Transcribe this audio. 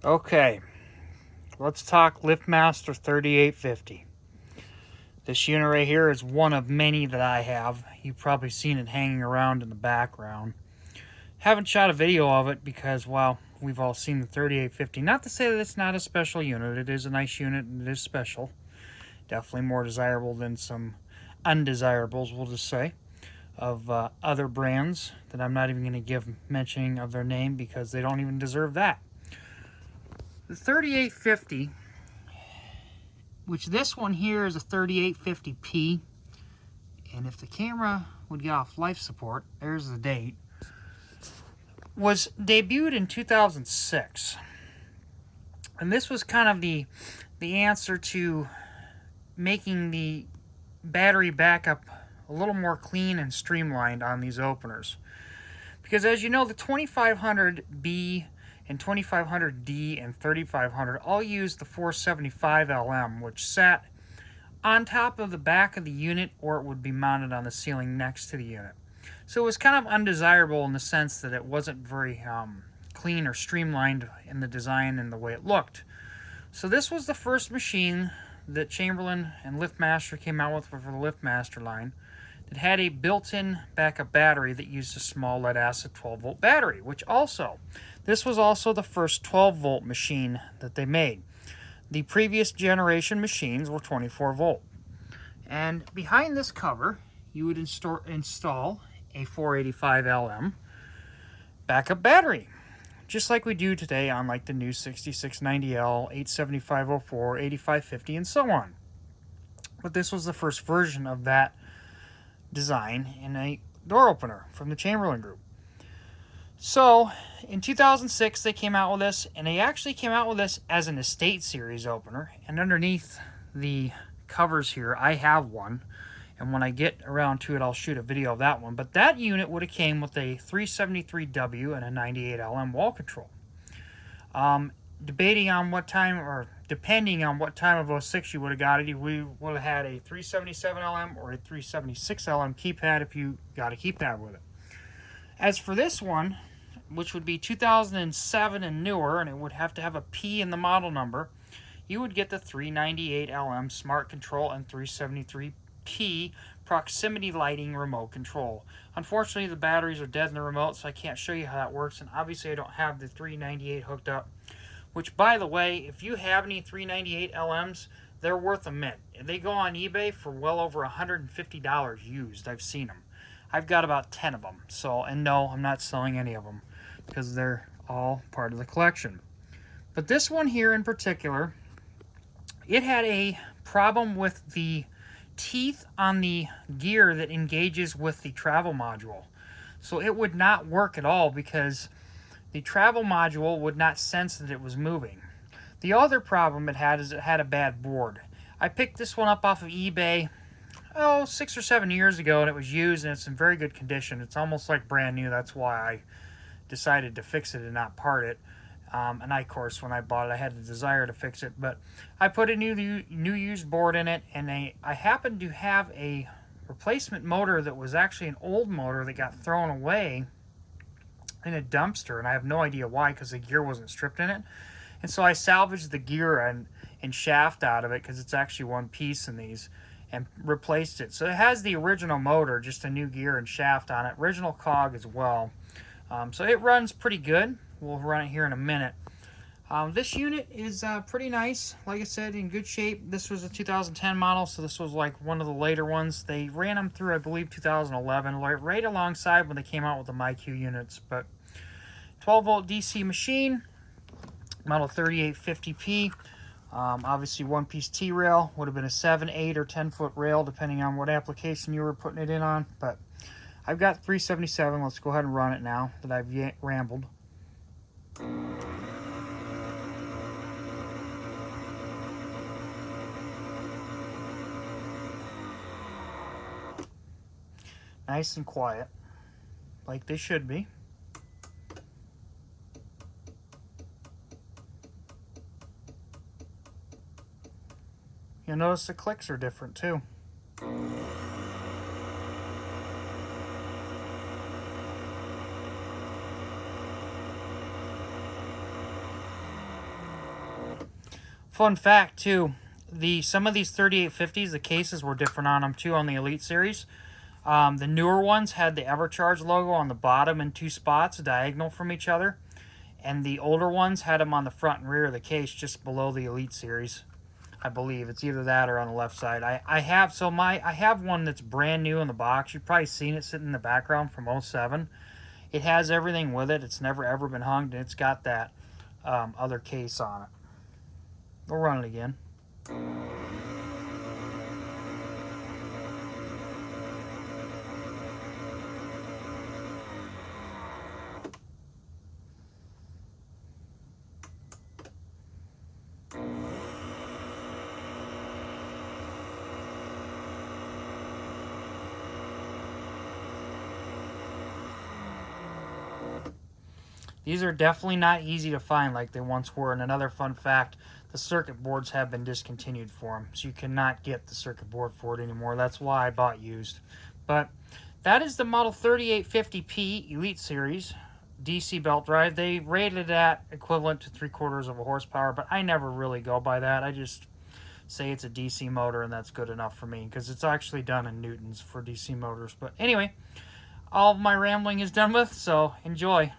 Okay, let's talk LiftMaster 3850. This unit right here is one of many that I have. You've probably seen it hanging around in the background. Haven't shot a video of it because, well, we've all seen the 3850. Not to say that it's not a special unit. It is a nice unit and it is special. Definitely more desirable than some undesirables, we'll just say, of other brands that I'm not even going to give mentioning of their name because they don't even deserve that. The 3850, which this one here is a 3850p, and if the camera would get off life support, there's the date, was debuted in 2006. And this was kind of the answer to making the battery backup a little more clean and streamlined on these openers. Because as you know, the 2500B and 2500D and 3500 all used the 475 LM, which sat on top of the back of the unit, or it would be mounted on the ceiling next to the unit. So it was kind of undesirable in the sense that it wasn't very clean or streamlined in the design and the way it looked. So this was the first machine that Chamberlain and LiftMaster came out with for the LiftMaster line that had a built-in backup battery that used a small lead-acid 12-volt battery, which also, this was also the first 12-volt machine that they made. The previous generation machines were 24-volt. And behind this cover, you would install a 485 LM backup battery, just like we do today on like the new 6690L, 87504, 8550, and so on. But this was the first version of that design in a door opener from the Chamberlain Group. So in 2006 they came out with this, and they actually came out with this as an Estate Series opener. And underneath the covers here I have one, and when I get around to it I'll shoot a video of that one. But that unit would have came with a 373W and a 98 LM wall control. Depending on what time of 06 you would have got it, we would have had a 377 LM or a 376 LM keypad if you got a keypad with it. As for this one, which would be 2007 and newer, and it would have to have a P in the model number, you would get the 398 LM Smart Control and 373P proximity lighting remote control. Unfortunately, the batteries are dead in the remote, so I can't show you how that works, and obviously I don't have the 398 hooked up. Which, by the way, if you have any 398 LMs, they're worth a mint. They go on eBay for well over $150 used. I've seen them. I've got about 10 of them. So, and no, I'm not selling any of them because they're all part of the collection. But this one here in particular, it had a problem with the teeth on the gear that engages with the travel module. So it would not work at all because the travel module would not sense that it was moving. The other problem it had is it had a bad board. I picked this one up off of eBay 6 or 7 years ago, and it was used, and it's in very good condition. It's almost like brand new. That's why I decided to fix it and not part it. And I, of course, when I bought it, I had the desire to fix it. But I put a new used board in it, and I happened to have a replacement motor that was actually an old motor that got thrown away in a dumpster, and I have no idea why because the gear wasn't stripped in it. And so I salvaged the gear and shaft out of it because it's actually one piece in these, and replaced it. So it has the original motor, just a new gear and shaft on it, original cog as well. So it runs pretty good. We'll run it here in a minute. This unit is pretty nice. Like I said, in good shape. This was a 2010 model, so this was like one of the later ones. They ran them through, I believe, 2011, right alongside when they came out with the MyQ units. But 12-volt DC machine, model 3850P. Obviously, one-piece T-rail. Would have been a 7, 8, or 10-foot rail, depending on what application you were putting it in on. But I've got 377. Let's go ahead and run it now that I've rambled. Nice and quiet, like they should be. You'll notice the clicks are different too. Fun fact too, some of these 3850s, the cases were different on them too on the Elite series. The newer ones had the EverCharge logo on the bottom in 2 spots, diagonal from each other. And the older ones had them on the front and rear of the case, just below the Elite series. I believe it's either that or on the left side. I have one that's brand new in the box. You've probably seen it sitting in the background from '07. It has everything with it. It's never ever been hung, and it's got that other case on it. We'll run it again. These are definitely not easy to find like they once were. And another fun fact, the circuit boards have been discontinued for them. So you cannot get the circuit board for it anymore. That's why I bought used. But that is the Model 3850P Elite Series DC belt drive. They rated it at equivalent to 3/4 of a horsepower, but I never really go by that. I just say it's a DC motor and that's good enough for me because it's actually done in newtons for DC motors. But anyway, all of my rambling is done with, so enjoy.